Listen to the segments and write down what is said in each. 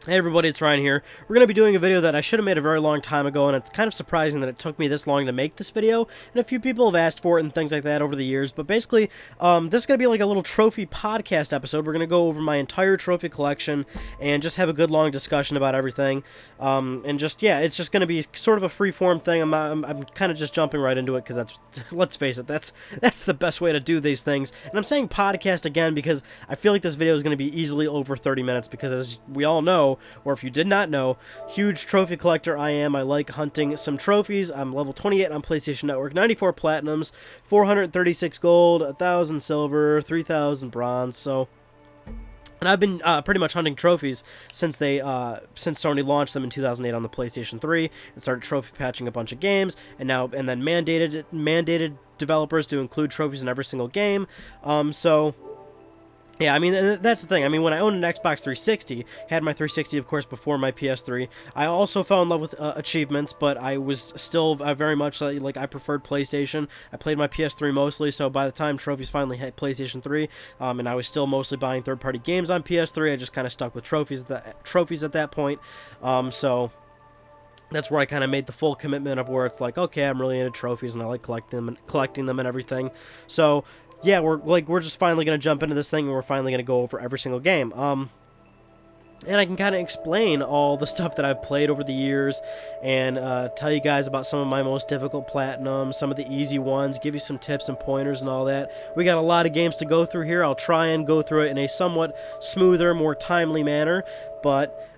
Hey everybody, it's Ryan here. We're going to be doing a video that I should have made a very long time ago, and it's kind of surprising that it took me this long to make this video, and a few people have asked for it and things like that over the years, but basically, this is going to be like a little trophy podcast episode. We're going to go over my entire trophy collection and just have a good long discussion about everything, and just, yeah, it's just going to be sort of a free-form thing. I'm kind of just jumping right into it, because that's, let's face it, that's the best way to do these things, and I'm saying podcast again because I feel like this video is going to be easily over 30 minutes, because as we all know, or if you did not know, huge trophy collector I am. I like hunting some trophies. I'm level 28 on PlayStation Network, 94 platinums, 436 gold, 1,000 silver, 3,000 bronze. So, and I've been pretty much hunting trophies since Sony launched them in 2008 on the PlayStation 3 and started trophy patching a bunch of games, and then mandated developers to include trophies in every single game. Yeah, I mean, that's the thing. I mean, when I owned an Xbox 360, had my 360, of course, before my PS3, I also fell in love with achievements, but I was still very much, like, I preferred PlayStation. I played my PS3 mostly, so by the time trophies finally hit PlayStation 3, and I was still mostly buying third-party games on PS3, I just kind of stuck with trophies at that point. So that's where I kind of made the full commitment of where it's like, okay, I'm really into trophies, and I like collecting them and everything. So yeah, we're just finally gonna jump into this thing, and we're finally gonna go over every single game. And I can kind of explain all the stuff that I've played over the years, and tell you guys about some of my most difficult platinums, some of the easy ones, give you some tips and pointers and all that. We got a lot of games to go through here. I'll try and go through it in a somewhat smoother, more timely manner, but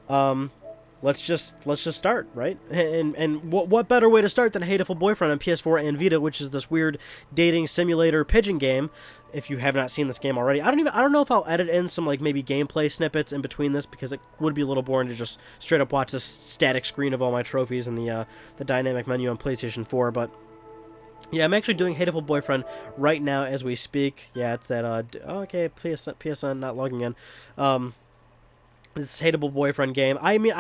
let's just start, right? And what better way to start than Hateful Boyfriend on PS4 and Vita, which is this weird dating simulator pigeon game. If you have not seen this game already, I don't know if I'll edit in some, like, maybe gameplay snippets in between this, because it would be a little boring to just straight up watch this static screen of all my trophies and the dynamic menu on PlayStation 4. But yeah, I'm actually doing Hateful Boyfriend right now as we speak. Yeah, it's that okay, PSN not logging in. This Hateable Boyfriend game. I mean,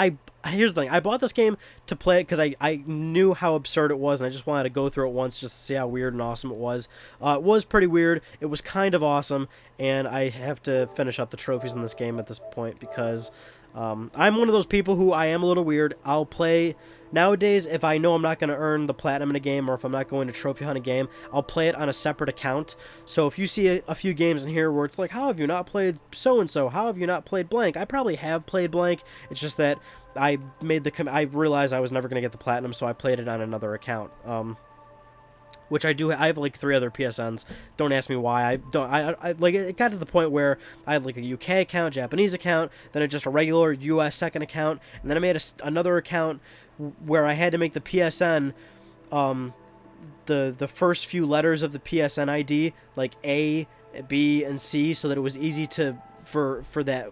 here's the thing. I bought this game to play it because I knew how absurd it was, and I just wanted to go through it once just to see how weird and awesome it was. It was pretty weird. It was kind of awesome, and I have to finish up the trophies in this game at this point because I'm one of those people who I am a little weird. I'll play nowadays if I know I'm not going to earn the platinum in a game, or if I'm not going to trophy hunt a game, I'll play it on a separate account. So if you see a few games in here where it's like, how have you not played so-and-so? How have you not played blank? I probably have played blank. It's just that I realized I was never going to get the platinum, so I played it on another account. Which I do. I have like 3 other PSNs. Don't ask me why. I like, it got to the point where I had like a UK account, Japanese account, then just a regular US second account, and then I made another account where I had to make the PSN, the first few letters of the PSN ID like A, B, and C, so that it was easy for that.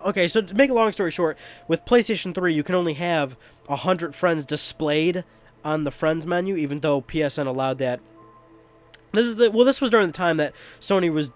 Okay, so to make a long story short, with PlayStation 3, you can only have 100 friends displayed on the friends menu, even though PSN allowed that. This was during the time that Sony was,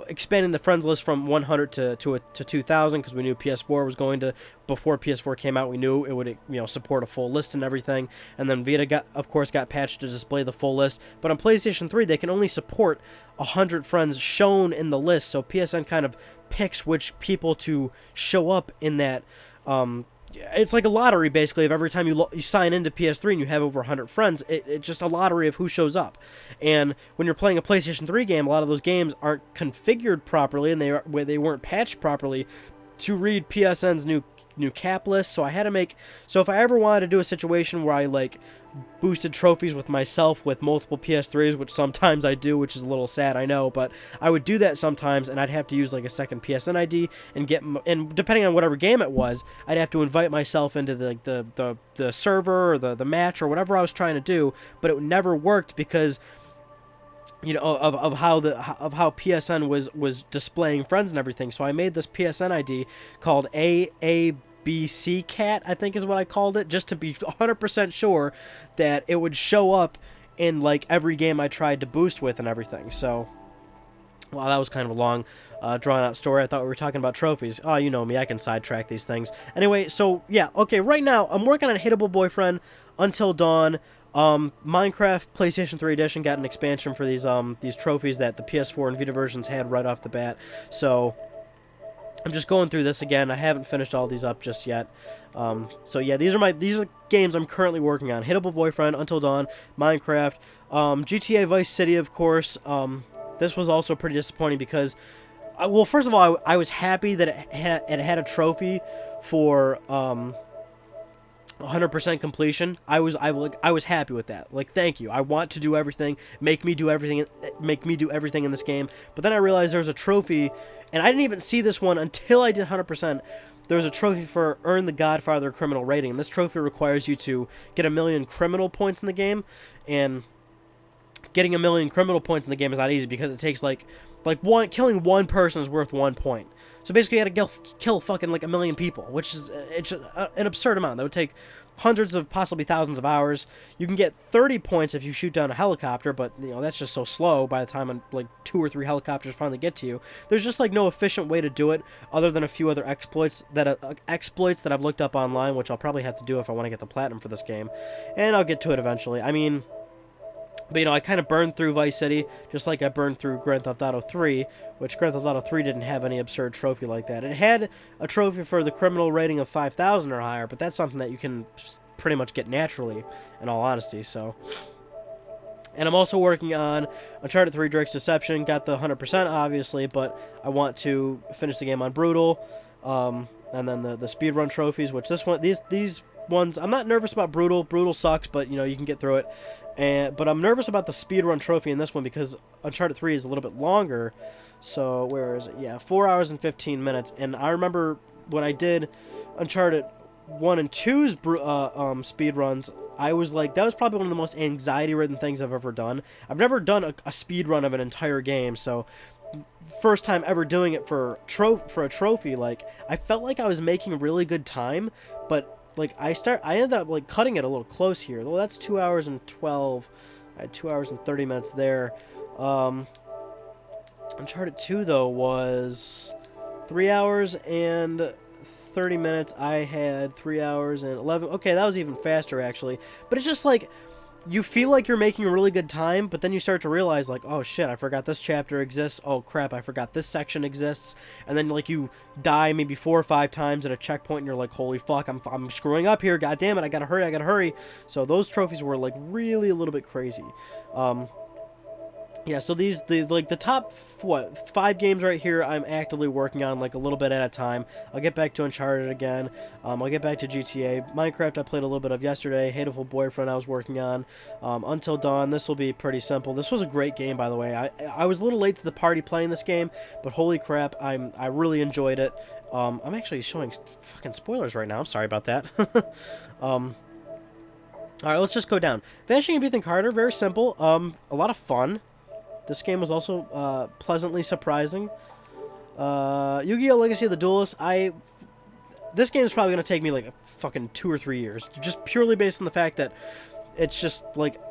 expanding the friends list from 100 to 2,000, because we knew PS4 was going to, before PS4 came out, we knew it would, support a full list and everything. And then Vita of course got patched to display the full list. But on PlayStation 3, they can only support 100 friends shown in the list. So PSN kind of picks which people to show up in that. It's like a lottery, basically, of every time you sign into PS3 and you have over 100 friends. It's just a lottery of who shows up. And when you're playing a PlayStation 3 game, a lot of those games aren't configured properly, and they weren't patched properly to read PSN's new cap list. So I had to make... So if I ever wanted to do a situation where I, like, boosted trophies with myself with multiple PS3s, which sometimes I do, which is a little sad, I know, but I would do that sometimes, and I'd have to use like a second PSN ID and depending on whatever game it was, I'd have to invite myself into the server or the match or whatever I was trying to do, but it never worked because of how PSN was displaying friends and everything. So I made this PSN ID called BC Cat, I think is what I called it, just to be 100% sure that it would show up in like every game I tried to boost with and everything. So, wow, that was kind of a long, drawn out story. I thought we were talking about trophies. Oh, you know me, I can sidetrack these things. Anyway, so yeah, okay, right now I'm working on Hateable Boyfriend Until Dawn. Minecraft PlayStation 3 Edition got an expansion for these trophies that the PS4 and Vita versions had right off the bat. So I'm just going through this again. I haven't finished all these up just yet. So yeah, these are the games I'm currently working on. Hittable Boyfriend, Until Dawn, Minecraft, GTA Vice City, of course. This was also pretty disappointing because, well, first of all, I was happy that it had a trophy for 100% completion. I was happy with that. Like, thank you. I want to do everything. Make me do everything in this game. But then I realized there was a trophy, and I didn't even see this one until I did 100%. There was a trophy for Earn the Godfather criminal rating. And this trophy requires you to get 1,000,000 criminal points in the game, and getting 1,000,000 criminal points in the game is not easy because it takes killing one person is worth 1 point. So basically, you had to kill fucking like 1,000,000 people, which is an absurd amount. That would take hundreds of, possibly thousands of hours. You can get 30 points if you shoot down a helicopter, but that's just so slow. By the time like 2 or 3 helicopters finally get to you, there's just like no efficient way to do it, other than a few other exploits that I've looked up online, which I'll probably have to do if I want to get the platinum for this game, and I'll get to it eventually. I mean. But, I kind of burned through Vice City, just like I burned through Grand Theft Auto 3, which Grand Theft Auto 3 didn't have any absurd trophy like that. It had a trophy for the criminal rating of 5,000 or higher, but that's something that you can pretty much get naturally, in all honesty, so. And I'm also working on Uncharted 3 Drake's Deception. Got the 100%, obviously, but I want to finish the game on Brutal, and then the speedrun trophies, which these ones, I'm not nervous about Brutal. Brutal sucks, but, you can get through it. But I'm nervous about the speedrun trophy in this one because Uncharted 3 is a little bit longer. So, where is it? Yeah, 4 hours and 15 minutes. And I remember when I did Uncharted 1 and 2's speedruns, I was like, that was probably one of the most anxiety-ridden things I've ever done. I've never done a speedrun of an entire game, so first time ever doing it for a trophy, like, I felt like I was making really good time, but like, I ended up, like, cutting it a little close here. Well, that's 2 hours and 12. I had 2 hours and 30 minutes there. Uncharted 2, though, was 3 hours and 30 minutes. I had 3 hours and 11. Okay, that was even faster, actually. But it's just, like, you feel like you're making a really good time, but then you start to realize, like, oh shit, I forgot this chapter exists. Oh crap, I forgot this section exists. And then, like, you die maybe 4 or 5 times at a checkpoint, and you're like, holy fuck, I'm screwing up here. God damn it, I gotta hurry. So those trophies were, like, really a little bit crazy. Yeah, so the top, 5 games right here I'm actively working on, like, a little bit at a time. I'll get back to Uncharted again. I'll get back to GTA. Minecraft I played a little bit of yesterday. Hateful Boyfriend I was working on. Until Dawn, this will be pretty simple. This was a great game, by the way. I was a little late to the party playing this game, but holy crap, I really enjoyed it. I'm actually showing fucking spoilers right now. I'm sorry about that. Alright, let's just go down. Vanishing of Ethan Carter, very simple. A lot of fun. This game was also pleasantly surprising. Yu-Gi-Oh! Legacy of the Duelist. This game is probably going to take me like fucking 2 or 3 years. Just purely based on the fact that it's just like,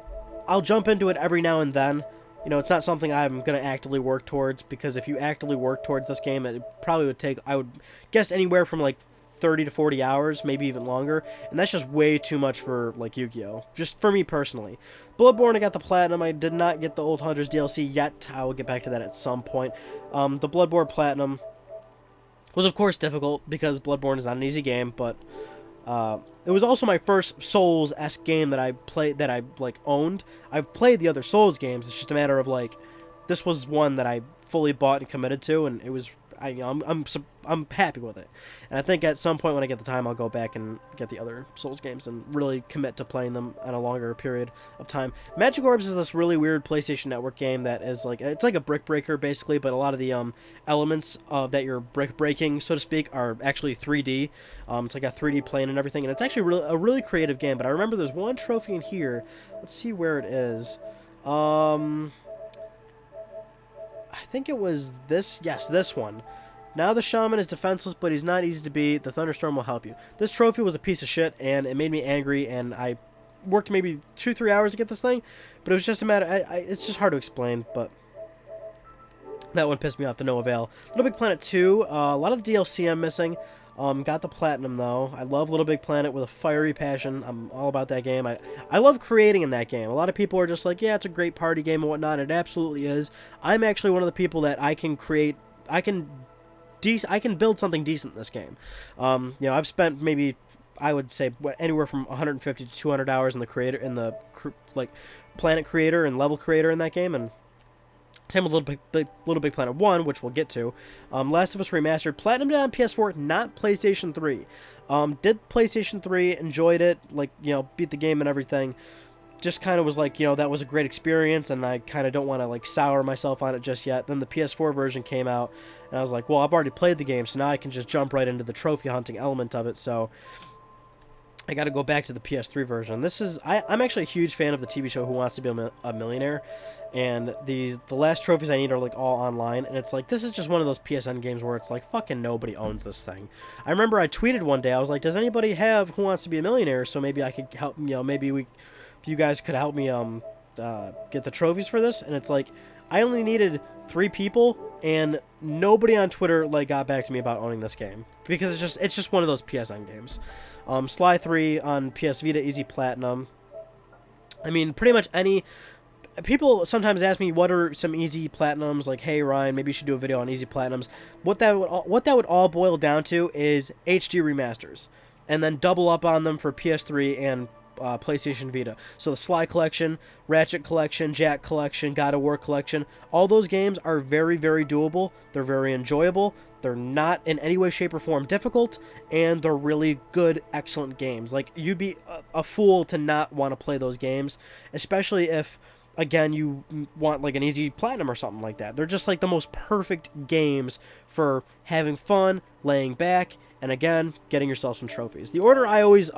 I'll jump into it every now and then. It's not something I'm going to actively work towards, because if you actively work towards this game, it probably would take, I would guess, anywhere from like 30 to 40 hours, maybe even longer, and that's just way too much for, like, Yu-Gi-Oh! Just for me personally. Bloodborne, I got the Platinum. I did not get the Old Hunters DLC yet. I will get back to that at some point. The Bloodborne Platinum was, of course, difficult, because Bloodborne is not an easy game, but it was also my first Souls-esque game that I owned. I've played the other Souls games. It's just a matter of, like, this was one that I fully bought and committed to, and it was, I'm happy with it. And I think at some point when I get the time, I'll go back and get the other Souls games and really commit to playing them at a longer period of time. Magic Orbs is this really weird PlayStation Network game that is like, it's like a brick breaker basically, but a lot of the elements that you're brick breaking, so to speak, are actually 3D. It's like a 3D plane and everything, and it's actually a really creative game. But I remember there's one trophy in here. Let's see where it is. I think it was this. Yes, this one. Now the shaman is defenseless, but he's not easy to beat. The thunderstorm will help you. This trophy was a piece of shit, and it made me angry, and I worked maybe 2-3 hours to get this thing, but it was just a matter, it's just hard to explain, but that one pissed me off to no avail. Little Big Planet 2, a lot of the DLC I'm missing. Got the Platinum, though. I love Little Big Planet with a fiery passion. I'm all about that game. I love creating in that game. A lot of people are just like, yeah, it's a great party game and whatnot. It absolutely is. I'm actually one of the people that I can I can build something decent in this game. You know, I've spent maybe, I would say, anywhere from 150 to 200 hours in the like planet creator and level creator in that game, and same with Little Big Planet 1, which we'll get to. Last of Us Remastered, platinumed on PS4, not PlayStation 3. Did PlayStation 3, enjoyed it, like, you know, beat the game and everything. Just kind of was like, you know, that was a great experience, and I kind of don't want to, like, sour myself on it just yet. Then the PS4 version came out, and I was like, well, I've already played the game, so now I can just jump right into the trophy hunting element of it, so I got to go back to the PS3 version. I'm actually a huge fan of the TV show Who Wants to Be a Millionaire, and the last trophies I need are like all online, and it's like, this is just one of those PSN games where it's like, fucking nobody owns this thing. I remember I tweeted one day, I was like, does anybody have Who Wants to Be a Millionaire, so maybe I could help, you know, maybe if you guys could help me get the trophies for this. And it's like, I only needed 3 people, and nobody on Twitter like got back to me about owning this game, because it's just one of those PSN games. Sly 3 on PS Vita, easy platinum. I mean, pretty much any... People sometimes ask me, what are some easy platinums? Like, hey, Ryan, maybe you should do a video on easy platinums. What that would all boil down to is HD remasters, and then double up on them for PS3 and PlayStation Vita. So the Sly Collection, Ratchet Collection, Jack Collection, God of War Collection, all those games are very, very doable. They're very enjoyable. They're not in any way, shape, or form difficult, and they're really good, excellent games. Like, you'd be a fool to not want to play those games, especially if, again, you want like an easy platinum or something like that. They're just like the most perfect games for having fun, laying back, and again, getting yourself some trophies. The order I always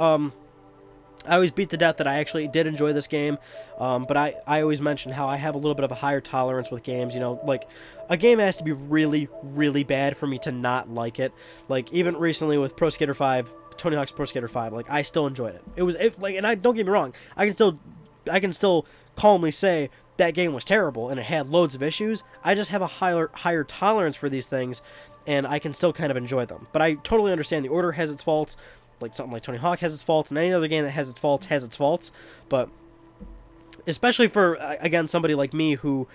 beat to death that I actually did enjoy this game, but I always mention how I have a little bit of a higher tolerance with games. You know, like, a game has to be really, really bad for me to not like it. Like, even recently with Pro Skater 5, Tony Hawk's Pro Skater 5, like, I still enjoyed it. And I don't get me wrong, I can still calmly say that game was terrible and it had loads of issues. I just have a higher tolerance for these things, and I can still kind of enjoy them. But I totally understand the order has its faults. Like, something like Tony Hawk has its faults, and any other game that has its faults. But especially for, again, somebody like me who,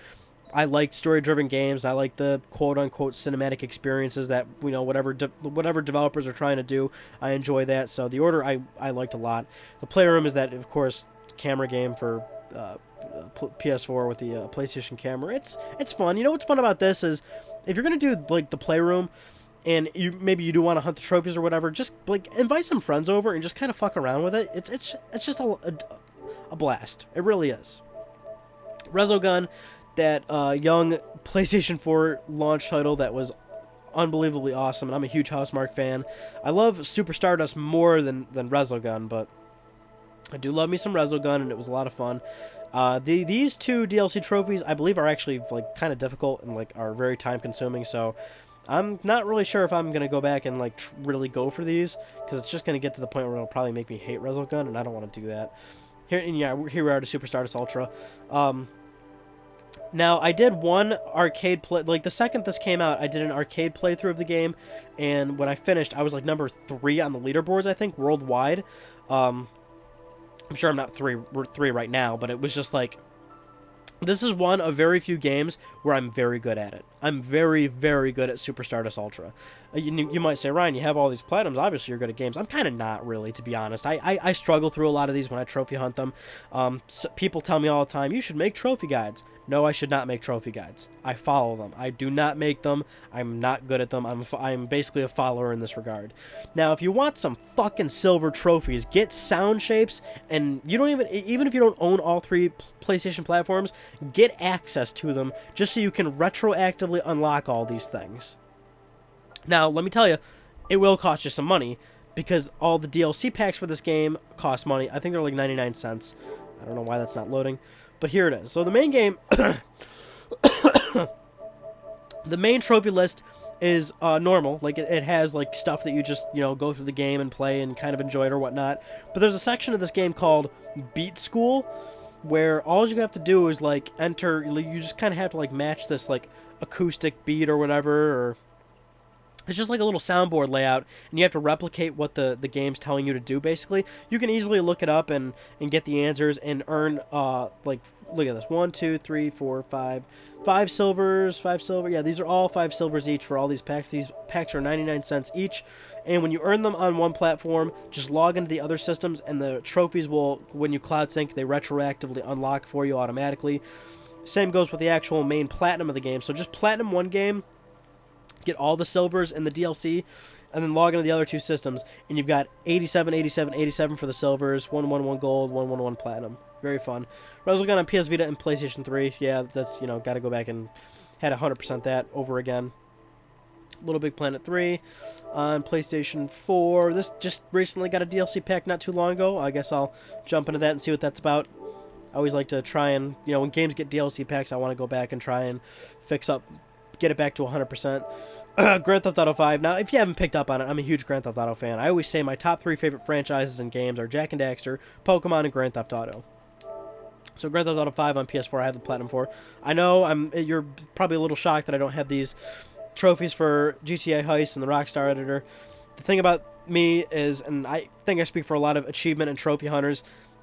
I like story-driven games, I like the quote-unquote cinematic experiences that, you know, whatever developers are trying to do, I enjoy that. So the order I liked a lot. The Playroom is that, of course, camera game for PS4 with the PlayStation camera. It's fun. You know what's fun about this is, if you're gonna do like the Playroom, and maybe you do want to hunt the trophies or whatever, just like invite some friends over and just kind of fuck around with it. It's just a blast. It really is. Resogun, that young PlayStation 4 launch title that was unbelievably awesome, and I'm a huge Housemarque fan. I love Super Stardust more than Resogun, but I do love me some Resogun, and it was a lot of fun. These 2 DLC trophies, I believe, are actually like kind of difficult and like are very time consuming, so I'm not really sure if I'm going to go back and like really go for these, because it's just going to get to the point where it'll probably make me hate Resogun, and I don't want to do that. Here we are to Super Stardust Ultra. Now, I did one arcade play, like the second this came out, I did an arcade playthrough of the game, and when I finished, I was like number 3 on the leaderboards, I think, worldwide. I'm sure I'm not 3 right now, but it was just like, this is one of very few games where I'm very good at it. I'm very, very good at Super Stardust Ultra. You might say, Ryan, you have all these platinums. Obviously, you're good at games. I'm kind of not, really, to be honest. I struggle through a lot of these when I trophy hunt them. People tell me all the time, you should make trophy guides. No, I should not make trophy guides. I follow them. I do not make them. I'm not good at them. I'm basically a follower in this regard. Now, if you want some fucking silver trophies, get sound shapes, and you don't even if you don't own all 3 PlayStation platforms, get access to them just so you can retroactively unlock all these things. Now, let me tell you, it will cost you some money, because all the DLC packs for this game cost money. I think they're like 99 cents. I don't know why that's not loading, but here it is. So the main game, the main trophy list is normal. Like, it has like stuff that you just, you know, go through the game and play and kind of enjoy it or whatnot. But there's a section of this game called Beat School, where all you have to do is like enter. You just kind of have to like match this like acoustic beat or whatever, or It's just like a little soundboard layout, and you have to replicate what the game's telling you to do, basically. You can easily look it up and get the answers and earn, like, look at this. 1, 2, 3, 4, 5. 5 silvers, 5 silver. Yeah, these are all 5 silvers each for all these packs. These packs are 99 cents each. And when you earn them on one platform, just log into the other systems, and the trophies will, when you cloud sync, they retroactively unlock for you automatically. Same goes with the actual main platinum of the game. So just platinum one game, get all the silvers and the DLC, and then log into the other two systems, and you've got 87, 87, 87 for the silvers, 111 gold, 111 platinum. Very fun. When I was looking on PS Vita and PlayStation 3, yeah, that's, you know, got to go back and had 100% that over again. Little Big Planet 3 on PlayStation 4. This just recently got a DLC pack not too long ago. I guess I'll jump into that and see what that's about. I always like to try and, you know, when games get DLC packs, I want to go back and try and fix up, get it back to 100%. Grand Theft Auto 5. Now, if you haven't picked up on it, I'm a huge Grand Theft Auto fan. I always say my top 3 favorite franchises and games are Jak and Daxter, Pokemon, and Grand Theft Auto. So Grand Theft Auto 5 on PS4, I have the Platinum for. I know you're probably a little shocked that I don't have these trophies for GTA Heist and the Rockstar Editor. The thing about me is, and I think I speak for a lot of achievement and trophy hunters,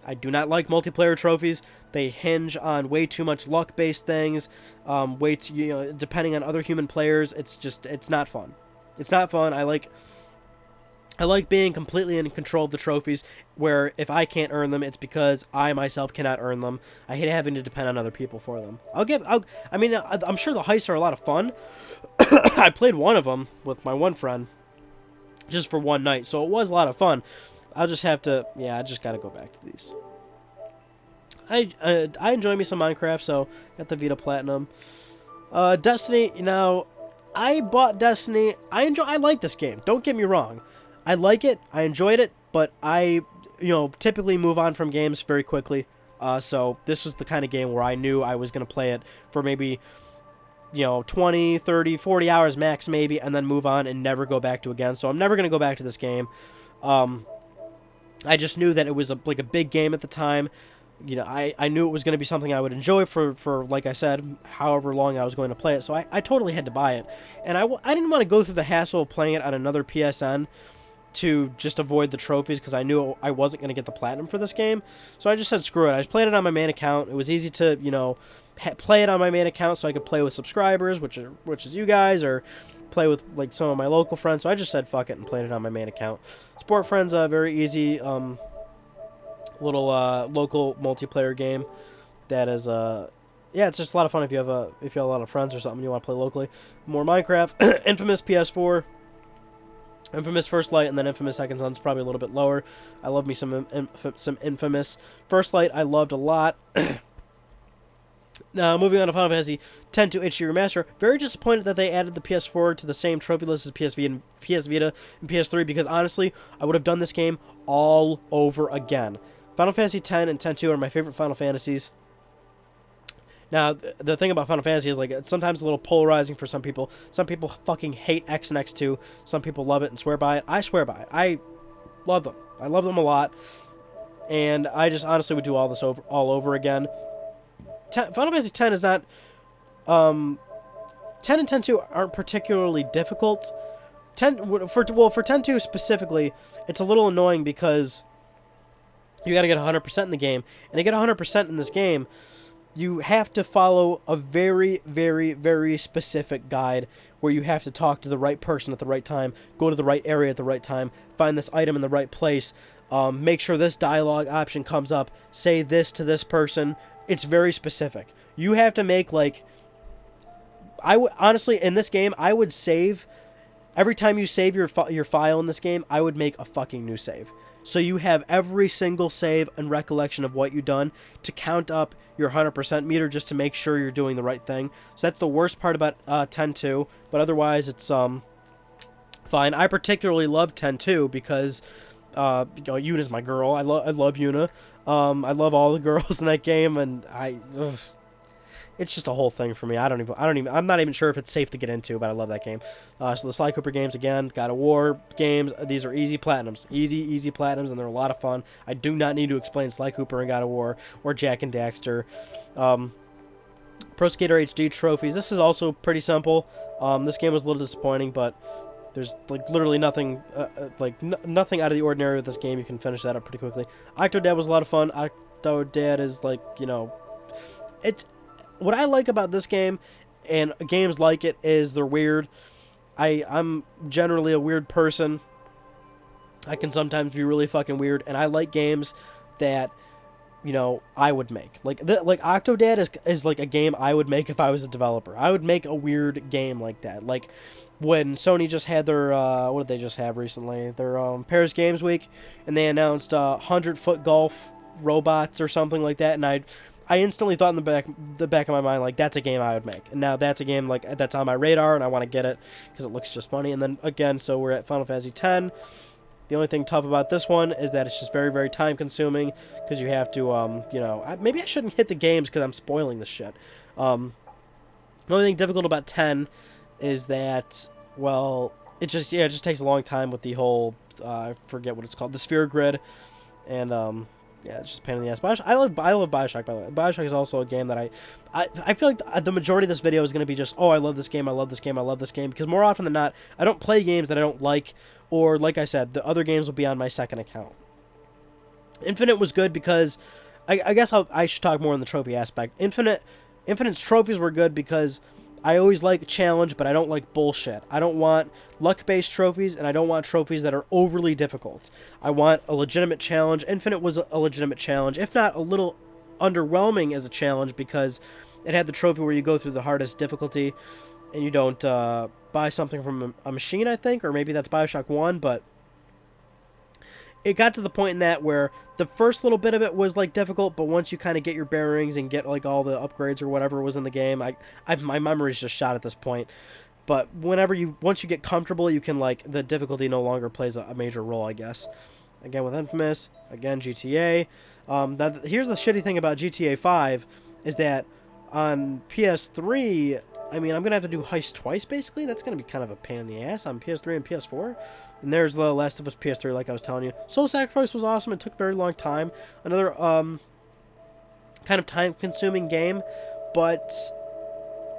I do not like multiplayer trophies. They hinge on way too much luck-based things, way too, you know, depending on other human players. It's not fun. It's not fun. I like being completely in control of the trophies, where if I can't earn them, it's because I myself cannot earn them. I hate having to depend on other people for them. I'm sure the heists are a lot of fun. I played one of them with my one friend just for one night, so it was a lot of fun. I'll just have to, I just gotta go back to these. I enjoy me some Minecraft, so got the Vita Platinum. Destiny, I bought Destiny. I like this game. Don't get me wrong. I like it. I enjoyed it, but I, typically move on from games very quickly. So this was the kind of game where I knew I was gonna play it for maybe, 20, 30, 40 hours max maybe, and then move on and never go back to again. So I'm never gonna go back to this game. I just knew that it was a big game at the time. I knew it was going to be something I would enjoy for like I said, however long I was going to play it. So I totally had to buy it. And I didn't want to go through the hassle of playing it on another PSN to just avoid the trophies, because I knew I wasn't going to get the platinum for this game. So I just said, screw it. I just played it on my main account. It was easy to, play it on my main account so I could play with subscribers, which is you guys, or play with some of my local friends. So I just said fuck it and played it on my main account. Sport Friends, very easy little local multiplayer game that is it's just a lot of fun if you have a lot of friends or something you want to play locally. More Minecraft. Infamous PS4, Infamous First Light, and then Infamous Second Son's probably a little bit lower. I love me some Infamous. First Light I loved a lot. Now, moving on to Final Fantasy X to HD Remaster. Very disappointed that they added the PS4 to the same trophy list as PS Vita and PS3, because honestly, I would have done this game all over again. Final Fantasy X and X-2 are my favorite Final Fantasies. Now, the thing about Final Fantasy is, it's sometimes a little polarizing for some people. Some people fucking hate X and X2. Some people love it and swear by it. I swear by it. I love them. I love them a lot. And I just honestly would do all this all over again. Final Fantasy X is not... 10 and 10-2 aren't particularly difficult. For 10-2 specifically, it's a little annoying because you got to get 100% in the game. And to get 100% in this game, you have to follow a very, very, very specific guide where you have to talk to the right person at the right time, go to the right area at the right time, find this item in the right place, make sure this dialogue option comes up, say this to this person. It's very specific. You have to make, honestly, in this game, I would save, every time you save your file in this game, I would make a fucking new save. So you have every single save and recollection of what you've done to count up your 100% meter just to make sure you're doing the right thing. So that's the worst part about 10-2, but otherwise it's fine. I particularly love 10-2 because Yuna's my girl. I love Yuna. I love all the girls in that game, and it's just a whole thing for me. I'm not even sure if it's safe to get into, but I love that game. So the Sly Cooper games, again, God of War games, these are easy platinums. Easy platinums, and they're a lot of fun. I do not need to explain Sly Cooper and God of War, or Jak and Daxter. Pro Skater HD trophies. This is also pretty simple. This game was a little disappointing, but There's like literally nothing, nothing out of the ordinary with this game. You can finish that up pretty quickly. Octodad was a lot of fun. Octodad is like, it's what I like about this game, and games like it, is they're weird. I'm generally a weird person. I can sometimes be really fucking weird, and I like games that, I would make. Like Octodad is like a game I would make if I was a developer. I would make a weird game like that. Like when Sony just had their, what did they just have recently? Their Paris Games Week, and they announced 100-foot golf robots or something like that, and I instantly thought in the back of my mind, like, that's a game I would make. And now that's a game like that's on my radar, and I want to get it because it looks just funny. And then again, so we're at Final Fantasy X. The only thing tough about this one is that it's just very, very time consuming because you have to, maybe I shouldn't hit the games because I'm spoiling this shit. The only thing difficult about 10 is that, well, it just takes a long time with the whole, I forget what it's called, the sphere grid, and it's just a pain in the ass. Bioshock, I love Bioshock, by the way. Bioshock is also a game that I feel like the majority of this video is going to be just, oh, I love this game, I love this game, I love this game, because more often than not, I don't play games that I don't like, or, like I said, the other games will be on my second account. Infinite was good because, I guess I should talk more on the trophy aspect. Infinite's trophies were good because I always like challenge, but I don't like bullshit. I don't want luck-based trophies, and I don't want trophies that are overly difficult. I want a legitimate challenge. Infinite was a legitimate challenge, if not a little underwhelming as a challenge, because it had the trophy where you go through the hardest difficulty, and you don't buy something from a machine, I think, or maybe that's Bioshock 1, but it got to the point in that where the first little bit of it was like difficult, but once you kind of get your bearings and get like all the upgrades or whatever was in the game, my memory's just shot at this point. But once you get comfortable, you can, like, the difficulty no longer plays a major role, I guess. Again with Infamous, again GTA. Here's the shitty thing about GTA 5 is that on PS3, I mean, I'm gonna have to do Heist twice basically. That's gonna be kind of a pain in the ass on PS3 and PS4. And there's the Last of Us PS3, like I was telling you. Soul Sacrifice was awesome. It took a very long time. Another kind of time-consuming game, but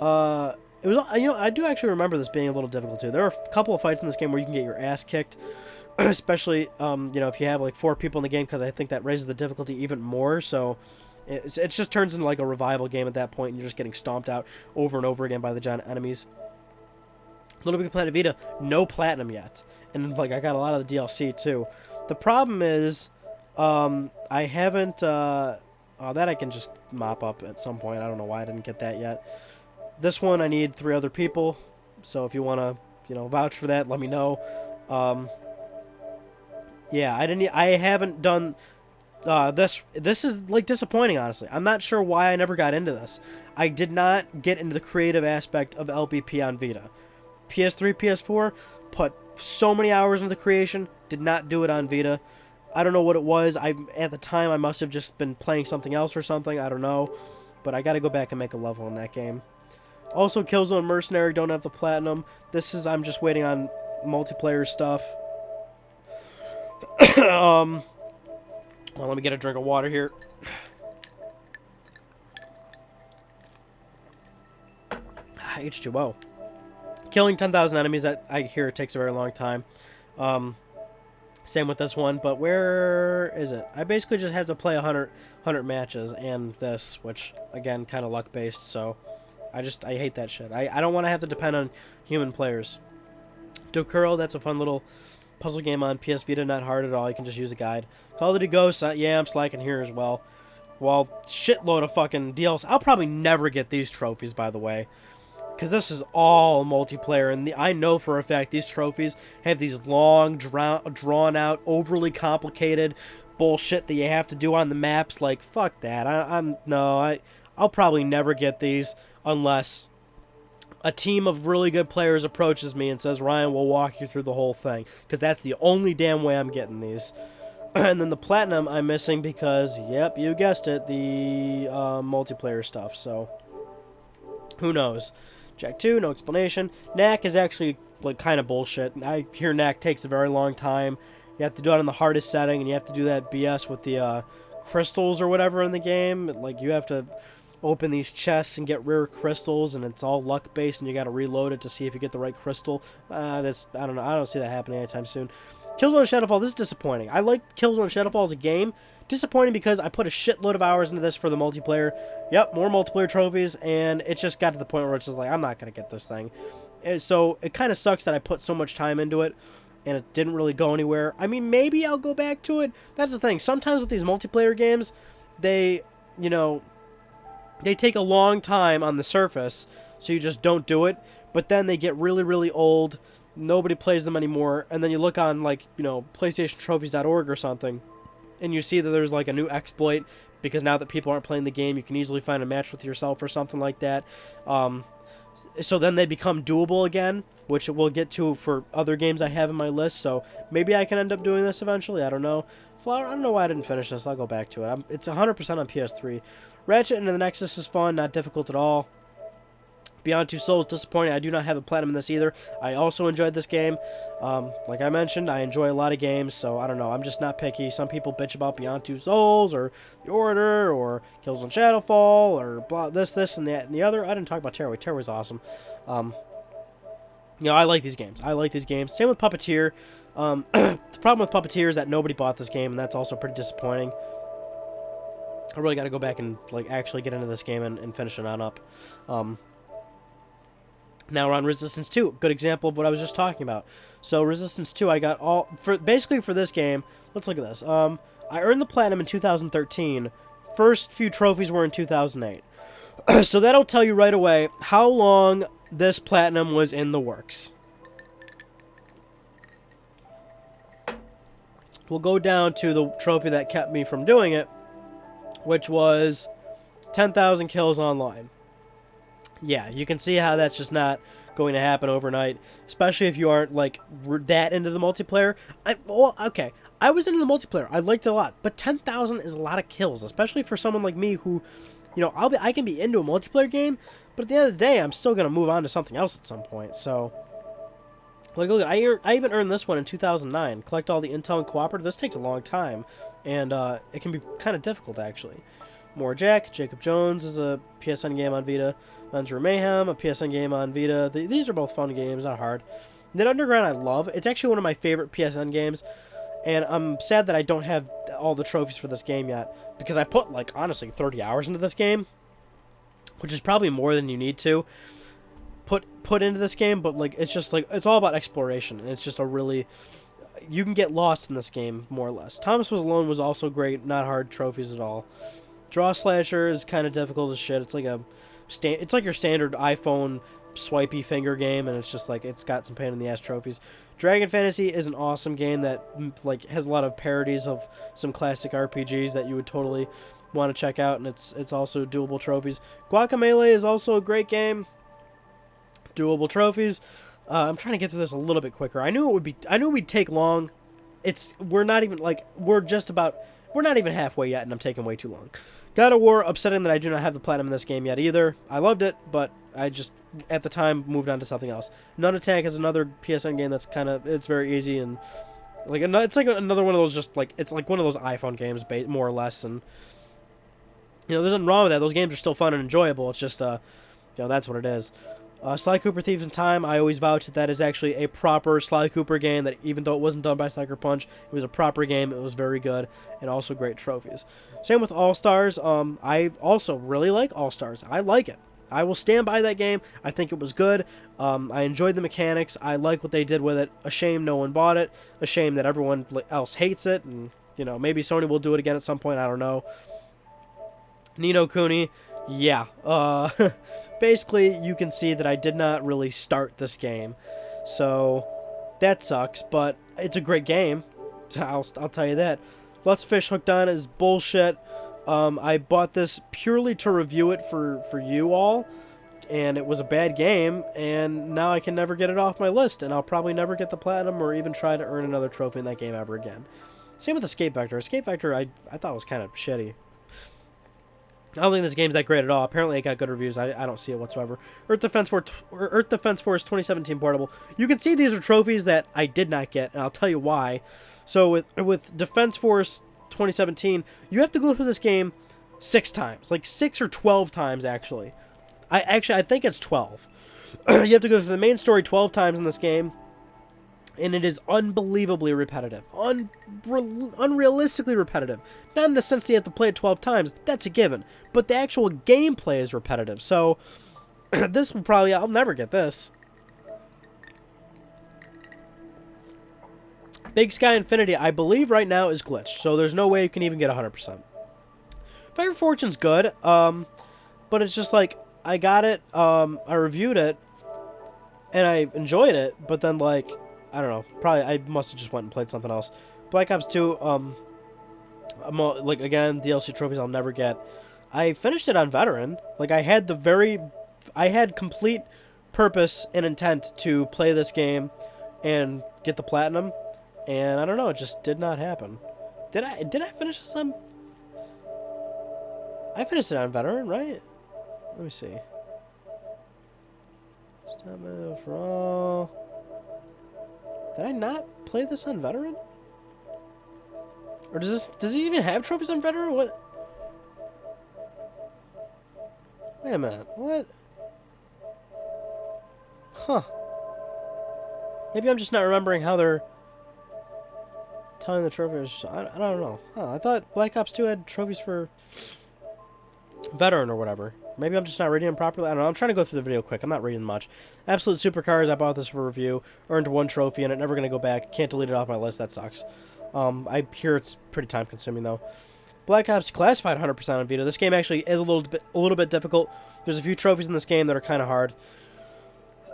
it was, I do actually remember this being a little difficult too. There are a couple of fights in this game where you can get your ass kicked, especially if you have like 4 people in the game, because I think that raises the difficulty even more. So it just turns into like a revival game at that point, and you're just getting stomped out over and over again by the giant enemies. Little Big Planet Vita, no platinum yet. And, like, I got a lot of the DLC, too. The problem is, I haven't, that I can just mop up at some point. I don't know why I didn't get that yet. This one, I need 3 other people. So if you want to, vouch for that, let me know. Yeah, I haven't done, this is, like, disappointing, honestly. I'm not sure why I never got into this. I did not get into the creative aspect of LBP on Vita. PS3, PS4, put so many hours into the creation, did not do it on Vita. I don't know what it was. At the time, I must have just been playing something else or something. I don't know. But I got to go back and make a level in that game. Also, Killzone Mercenary, don't have the platinum. I'm just waiting on multiplayer stuff. Well, let me get a drink of water here. H2O. Killing 10,000 enemies, that I hear it takes a very long time. Same with this one, but where is it? I basically just have to play 100 matches and this, which, again, kind of luck-based, so I hate that shit. I don't want to have to depend on human players. Dokuro, that's a fun little puzzle game on PS Vita, not hard at all. You can just use a guide. Call of Duty Ghosts, yeah, I'm slacking here as well. Well, shitload of fucking DLC. I'll probably never get these trophies, by the way, because this is all multiplayer, and I know for a fact these trophies have these long, drawn-out, overly complicated bullshit that you have to do on the maps. Like, fuck that. I'll probably never get these unless a team of really good players approaches me and says, Ryan, we'll walk you through the whole thing, because that's the only damn way I'm getting these. And then the platinum I'm missing because, yep, you guessed it, the multiplayer stuff, so who knows. Jack 2, no explanation. Knack is actually, like, kind of bullshit. I hear Knack takes a very long time. You have to do it on the hardest setting, and you have to do that BS with the crystals or whatever in the game. Like, you have to open these chests and get rare crystals, and it's all luck based, and you got to reload it to see if you get the right crystal. I don't know. I don't see that happening anytime soon. Killzone Shadowfall, this is disappointing. I like Killzone Shadowfall as a game. Disappointing because I put a shitload of hours into this for the multiplayer. Yep, more multiplayer trophies, and it just got to the point where it's just like, I'm not going to get this thing. And so it kind of sucks that I put so much time into it, and it didn't really go anywhere. I mean, maybe I'll go back to it. That's the thing. Sometimes with these multiplayer games, they, you know, they take a long time on the surface, so you just don't do it. But then they get really, really old. Nobody plays them anymore. And then you look on, like, you know, PlayStationTrophies.org or something, and you see that there's, like, a new exploit, because now that people aren't playing the game, you can easily find a match with yourself or something like that. So then they become doable again, which we'll get to for other games I have in my list. So maybe I can end up doing this eventually. I don't know. Flower, I don't know why I didn't finish this. I'll go back to it. It's 100% on PS3. Ratchet and the Nexus is fun, not difficult at all. Beyond Two Souls, disappointing. I do not have a platinum in this either. I also enjoyed this game. Like I mentioned, I enjoy a lot of games, so I don't know. I'm just not picky. Some people bitch about Beyond Two Souls, or The Order, or Killzone Shadowfall, or blah, this, and that, and the other. I didn't talk about Tearaway. Tearaway's awesome. You know, I like these games. Same with Puppeteer. The problem with Puppeteer is that nobody bought this game, and that's also pretty disappointing. I really got to go back and like actually get into this game and finish it on up. Now we're on Resistance 2. Good example of what I was just talking about. So Resistance 2, I got all basically for this game. Let's look at this. I earned the platinum in 2013. First few trophies were in 2008. So that'll tell you right away how long this platinum was in the works. We'll go down to the trophy that kept me from doing it, which was 10,000 kills online. Yeah, you can see how that's just not going to happen overnight, especially if you aren't, like, that into the multiplayer. Well, okay, I was into the multiplayer. I liked it a lot, but 10,000 is a lot of kills, especially for someone like me who, you know, I can be into a multiplayer game, but at the end of the day, I'm still going to move on to something else at some point, so... Like, look, I even earned this one in 2009. Collect all the intel and cooperative. This takes a long time, and it can be kind of difficult, actually. More Jacob Jones is a PSN game on Vita. Men's Mayhem, a PSN game on Vita. These are both fun games, not hard. Then Underground I love. It's actually one of my favorite PSN games, and I'm sad that I don't have all the trophies for this game yet, because I put, like, honestly, 30 hours into this game, which is probably more than you need to put into this game, but, like, it's just, like, it's all about exploration, and it's just a really... You can get lost in this game, more or less. Thomas Was Alone was also great, not hard trophies at all. Draw Slasher is kind of difficult as shit. It's like it's like your standard iPhone swipey finger game, and it's just like it's got some pain in the ass trophies. Dragon Fantasy is an awesome game that like has a lot of parodies of some classic RPGs that you would totally want to check out, and it's also doable trophies. Guacamelee is also a great game. Doable trophies. I'm trying to get through this a little bit quicker. I knew it would take long. We're not even halfway yet, and I'm taking way too long. God of War, upsetting that I do not have the platinum in this game yet either. I loved it, but I just, at the time, moved on to something else. Nun Attack is another PSN game that's it's very easy, and like it's like another one of those it's like one of those iPhone games, more or less, and you know, there's nothing wrong with that. Those games are still fun and enjoyable. It's just, you know, that's what it is. Sly Cooper Thieves in Time, I always vouch that is actually a proper Sly Cooper game, that even though it wasn't done by Sucker Punch, it was a proper game, it was very good, and also great trophies. Same with All-Stars. I also really like All-Stars. I like it. I will stand by that game. I think it was good. I enjoyed the mechanics. I like what they did with it. A shame no one bought it. A shame that everyone else hates it, and, you know, maybe Sony will do it again at some point, I don't know. Ni no Kuni. Yeah, basically you can see that I did not really start this game, so that sucks, but it's a great game, I'll tell you that. Let's Fish Hooked On is bullshit. I bought this purely to review it for you all, and it was a bad game, and now I can never get it off my list, and I'll probably never get the platinum or even try to earn another trophy in that game ever again. Same with Escape Vector. Escape Vector I thought was kind of shitty. I don't think this game's that great at all. Apparently it got good reviews. I don't see it whatsoever. Earth Defense Force 2017 Portable. You can see these are trophies that I did not get, and I'll tell you why. So with Defense Force 2017, you have to go through this game 6 times. Like 6 or 12 times, actually. I think it's 12. You have to go through the main story 12 times in this game. And it is unbelievably repetitive. Unrealistically repetitive. Not in the sense that you have to play it 12 times. That's a given. But the actual gameplay is repetitive. So, this will probably... I'll never get this. Big Sky Infinity, I believe right now is glitched. So, there's no way you can even get 100%. Factory Fortune's good. But it's just like... I got it. I reviewed it. And I enjoyed it. But then, like... I don't know. Probably I must have just went and played something else. Black Ops 2, like, again, DLC trophies I'll never get. I finished it on Veteran. Like, I had complete purpose and intent to play this game and get the platinum. And I don't know, it just did not happen. Did I finish this on... I finished it on Veteran, right? Let me see. Stamina for all... Did I not play this on Veteran? Or does it even have trophies on Veteran? What? Wait a minute. What? Huh. Maybe I'm just not remembering how they're telling the trophies. I don't know. Huh, I thought Black Ops 2 had trophies for Veteran or whatever. Maybe I'm just not reading them properly. I don't know. I'm trying to go through the video quick. I'm not reading much. Absolute Supercars. I bought this for review. Earned 1 trophy in it. Never going to go back. Can't delete it off my list. That sucks. I hear it's pretty time consuming though. Black Ops Classified 100% on Vita. This game actually is a little bit difficult. There's a few trophies in this game that are kind of hard.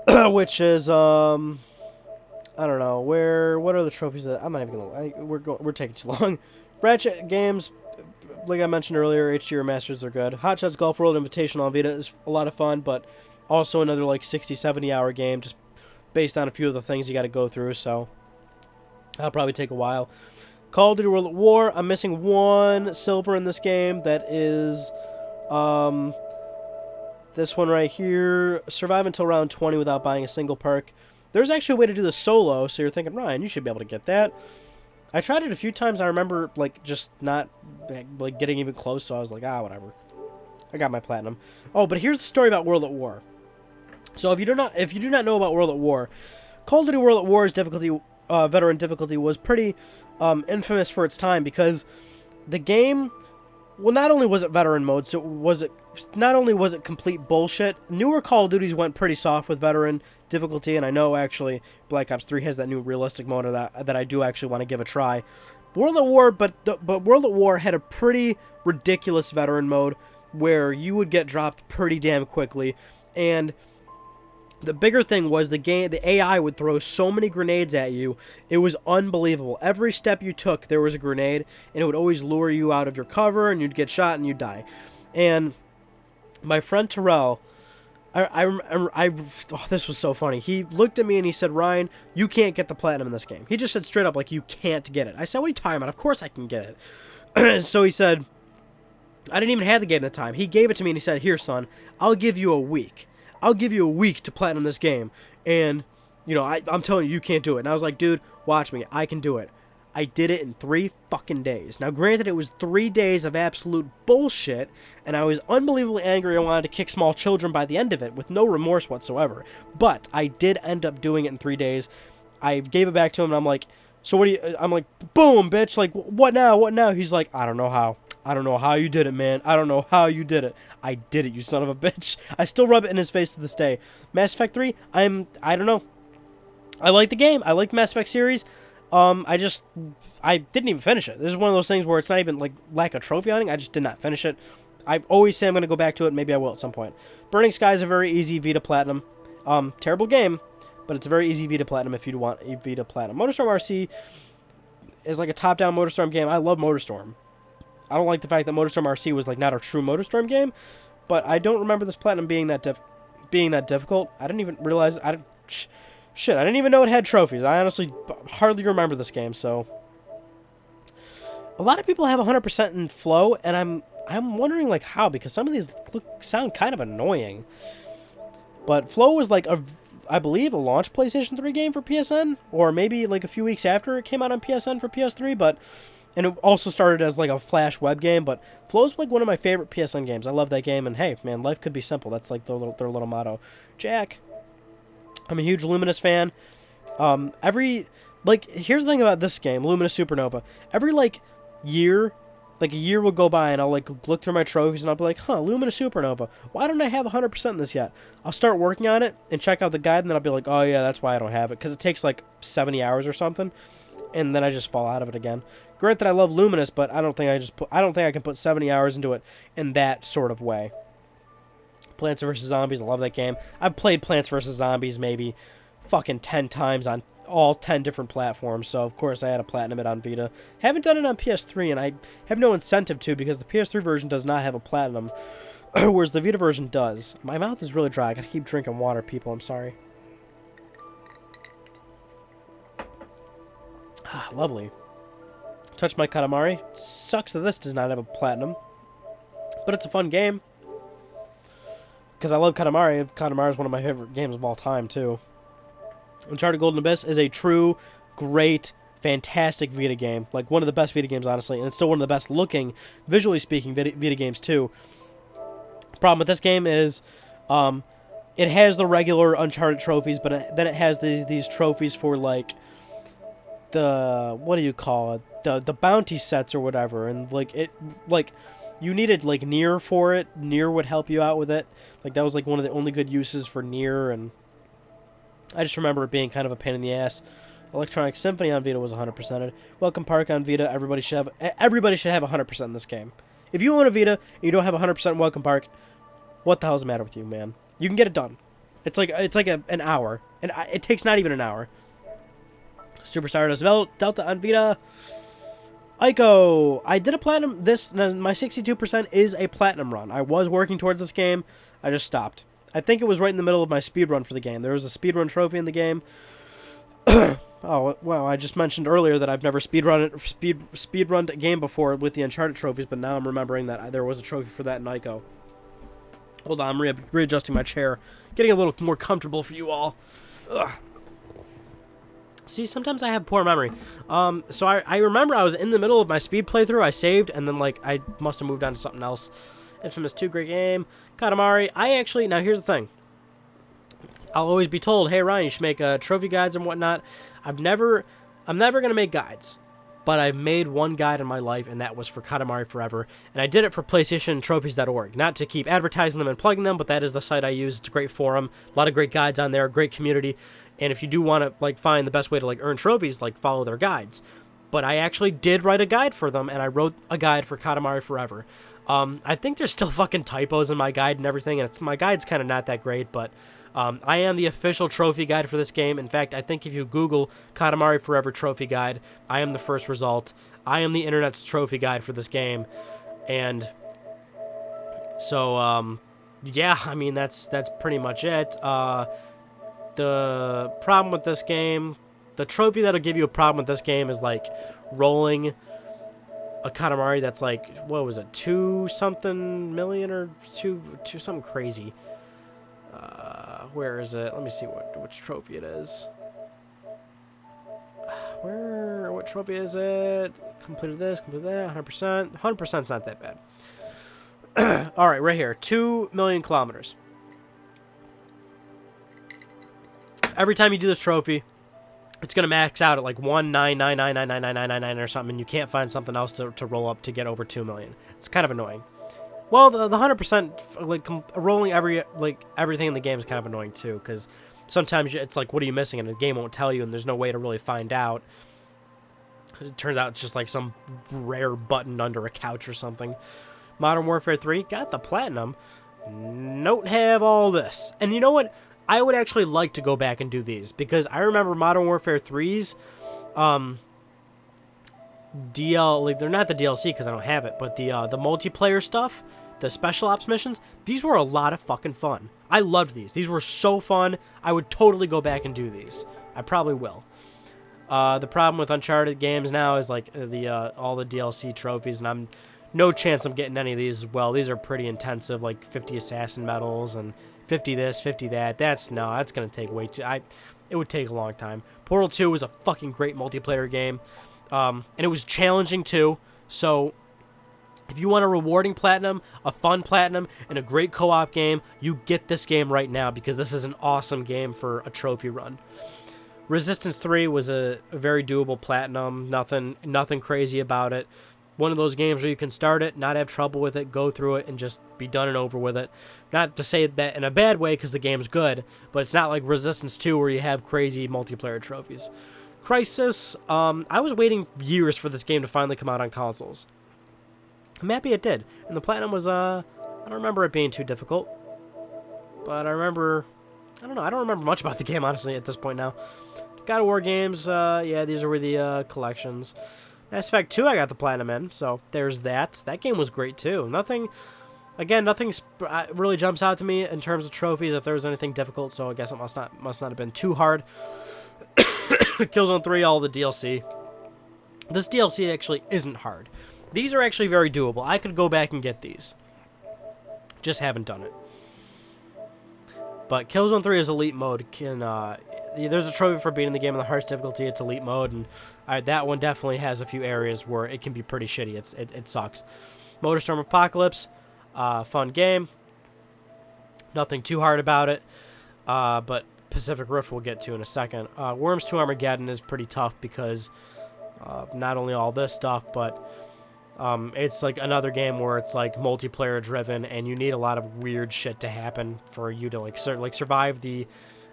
Which is I don't know. What are the trophies that I'm not even gonna... We're taking too long. Ratchet games, like I mentioned earlier, HD remasters are good. Hot Shots Golf World Invitational on Vita is a lot of fun, but also another like 60-70 hour game just based on a few of the things you got to go through, so that'll probably take a while. Call of Duty World at War, I'm missing 1 silver in this game. That is this one right here. Survive until round 20 without buying a single perk. There's actually a way to do the solo, so you're thinking, Ryan, you should be able to get that. I tried it a few times. I remember, like, just not, like, getting even close, so I was like, whatever. I got my platinum. Oh, but here's the story about World at War. So if you do not know about World at War, Call of Duty World at War's difficulty, veteran difficulty, was pretty infamous for its time, because the game, well, not only was it veteran mode, not only was it complete bullshit. Newer Call of Duties went pretty soft with veteran difficulty, and I know actually Black Ops 3 has that new realistic mode that I do actually want to give a try. World at War, but World at War had a pretty ridiculous veteran mode where you would get dropped pretty damn quickly, and the bigger thing was the AI would throw so many grenades at you. It was unbelievable. Every step you took, there was a grenade, and it would always lure you out of your cover, and you'd get shot and you'd die. And my friend Terrell, this was so funny. He looked at me and he said, Ryan, you can't get the platinum in this game. He just said straight up, like, you can't get it. I said, what are you talking about? Of course I can get it. So he said, I didn't even have the game at the time. He gave it to me and he said, here, son, I'll give you a week. I'll give you a week to platinum this game. And, you know, I'm telling you, you can't do it. And I was like, dude, watch me. I can do it. I did it in 3 fucking days. Now, granted, it was 3 days of absolute bullshit, and I was unbelievably angry. I wanted to kick small children by the end of it with no remorse whatsoever. But I did end up doing it in 3 days. I gave it back to him, and I'm like, so what do you... I'm like, boom, bitch. Like, what now? What now? He's like, I don't know how. I don't know how you did it, man. I don't know how you did it. I did it, you son of a bitch. I still rub it in his face to this day. Mass Effect 3, I don't know. I like the game. I like the Mass Effect series. I didn't even finish it. This is one of those things where it's not even, like, lack of trophy hunting. I just did not finish it. I always say I'm going to go back to it. Maybe I will at some point. Burning Sky is a very easy Vita Platinum. Terrible game, but it's a very easy Vita Platinum if you want a Vita Platinum. Motorstorm RC is like a top-down Motorstorm game. I love Motorstorm. I don't like the fact that Motorstorm RC was, like, not a true Motorstorm game, but I don't remember this Platinum being that difficult. I didn't even realize... Shit, I didn't even know it had trophies. I honestly hardly remember this game, so... A lot of people have 100% in Flow, and I'm wondering, like, how, because some of these sound kind of annoying. But Flow was, like, I believe, a launch PlayStation 3 game for PSN, or maybe, like, a few weeks after it came out on PSN for PS3, but And it also started as like a Flash web game, but Flow's like one of my favorite PSN games. I love that game, and hey, man, life could be simple. That's like their little motto. Jack, I'm a huge Luminous fan. Here's the thing about this game, Luminous Supernova. Every year, a year will go by, and I'll look through my trophies, and I'll be like, huh, Luminous Supernova. Why don't I have 100% in this yet? I'll start working on it and check out the guide, and then I'll be like, oh yeah, that's why I don't have it, because it takes 70 hours or something, and then I just fall out of it again. Granted, I love Luminous, but I don't think I can put 70 hours into it in that sort of way. Plants vs. Zombies, I love that game. I've played Plants vs. Zombies maybe fucking 10 times on all 10 different platforms, so of course I had a platinum it on Vita. Haven't done it on PS3, and I have no incentive to, because the PS3 version does not have a platinum, whereas the Vita version does. My mouth is really dry. I gotta keep drinking water, people. I'm sorry. Ah, lovely. Touch My Katamari. Sucks that this does not have a platinum, but it's a fun game. Because I love Katamari. Katamari is one of my favorite games of all time, too. Uncharted Golden Abyss is a true, great, fantastic Vita game. Like, one of the best Vita games, honestly. And it's still one of the best looking, visually speaking, Vita games, too. The problem with this game is, it has the regular Uncharted trophies, but then it has these trophies for, the, what do you call it? The bounty sets or whatever, and you needed Nier for it. Nier would help you out with it. That was one of the only good uses for Nier, and I just remember it being kind of a pain in the ass. Electronic Symphony on Vita was 100%ed. Welcome Park on Vita. Everybody should have 100% in this game. If you own a Vita and you don't have 100% Welcome Park, what the hell's the matter with you, man? You can get it done. It's like an hour, and it takes not even an hour. Super Stardust Delta on Vita. Ico, I did a platinum. My 62% is a platinum run. I was working towards this game. I just stopped. I think it was right in the middle of my speed run for the game. There was a speed run trophy in the game. Oh well, I just mentioned earlier that I've never speed run a game before with the Uncharted trophies, but now I'm remembering that there was a trophy for that in Ico. Hold on, I'm readjusting my chair, getting a little more comfortable for you all. Ugh. See, sometimes I have poor memory. So I remember I was in the middle of my speed playthrough. I saved, and then I must have moved on to something else. Infamous 2, great game. Katamari. Now here's the thing. I'll always be told, hey Ryan, you should make trophy guides and whatnot. I'm never gonna make guides, but I've made one guide in my life, and that was for Katamari Forever, and I did it for PlayStationTrophies.org. Not to keep advertising them and plugging them, but that is the site I use. It's a great forum, a lot of great guides on there, great community. And if you do want to find the best way to earn trophies, follow their guides. But I actually did write a guide for them, and I wrote a guide for Katamari Forever. I think there's still fucking typos in my guide and everything, and my guide's kind of not that great, but I am the official trophy guide for this game. In fact, I think if you Google Katamari Forever trophy guide, I am the first result. I am the internet's trophy guide for this game, and so yeah, I mean that's pretty much it. The problem with this game, the trophy that'll give you a problem with this game is rolling a Katamari that's what was it, 2-something million or two something crazy. Where is it? Let me see which trophy it is. What trophy is it? Completed this, completed that, 100%. 100%'s not that bad. All right, right here, 2 million kilometers. Every time you do this trophy, it's going to max out at 1,999,999,999 or something, and you can't find something else to roll up to get over 2 million. It's kind of annoying. Well, the 100% rolling everything in the game is kind of annoying too, because sometimes it's what are you missing, and the game won't tell you, and there's no way to really find out. It turns out it's just some rare button under a couch or something. Modern Warfare 3 got the platinum. Don't have all this, and you know what? I would actually like to go back and do these, because I remember Modern Warfare 3's they're not the DLC because I don't have it, but the multiplayer stuff, the special ops missions, these were a lot of fucking fun. I loved these. These were so fun. I would totally go back and do these. I probably will. The problem with Uncharted games now is all the DLC trophies, and I'm no chance I'm getting any of these as well. These are pretty intensive, 50 assassin medals and 50 this, 50 that. That's going to take way too... It would take a long time. Portal 2 was a fucking great multiplayer game. And it was challenging too. So if you want a rewarding platinum, a fun platinum, and a great co-op game, you get this game right now because this is an awesome game for a trophy run. Resistance 3 was a very doable platinum. Nothing crazy about it. One of those games where you can start it, not have trouble with it, go through it, and just be done and over with it. Not to say that in a bad way because the game's good, but it's not like Resistance 2 where you have crazy multiplayer trophies. Crisis, I was waiting years for this game to finally come out on consoles. I'm happy it did. And the platinum was, I don't remember it being too difficult. But I don't remember much about the game, honestly, at this point now. God of War games, yeah, these were the collections. Mass Effect 2 I got the platinum in, so there's that. That game was great, too. Nothing really jumps out to me in terms of trophies if there was anything difficult, so I guess it must not have been too hard. Killzone 3, all the DLC. This DLC actually isn't hard. These are actually very doable. I could go back and get these. Just haven't done it. But Killzone 3 is Elite mode. There's a trophy for beating the game on the hardest difficulty. It's Elite mode, and that one definitely has a few areas where it can be pretty shitty. It sucks. Motorstorm Apocalypse, fun game. Nothing too hard about it. But Pacific Rift we'll get to in a second. Worms 2 Armageddon is pretty tough because not only all this stuff, but it's like another game where it's like multiplayer driven and you need a lot of weird shit to happen for you to like survive the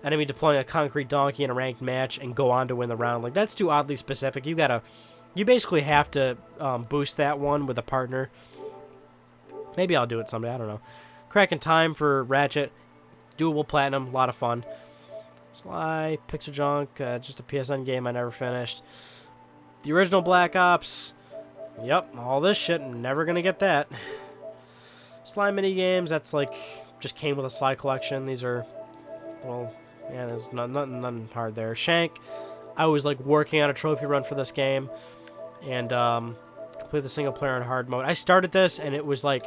enemy deploying a concrete donkey in a ranked match and go on to win the round. Like, that's too oddly specific. You basically have to boost that one with a partner. Maybe I'll do it someday, I don't know. Cracking Time for Ratchet, doable platinum, a lot of fun. Sly, Pixel Junk, just a PSN game I never finished. The original Black Ops. Yep, all this shit, never gonna get that. Sly mini games, that's like, just came with a Sly collection. These are, well, yeah, there's nothing hard there. Shank, I was like working on a trophy run for this game, and complete the single player in hard mode. I started this, and it was like,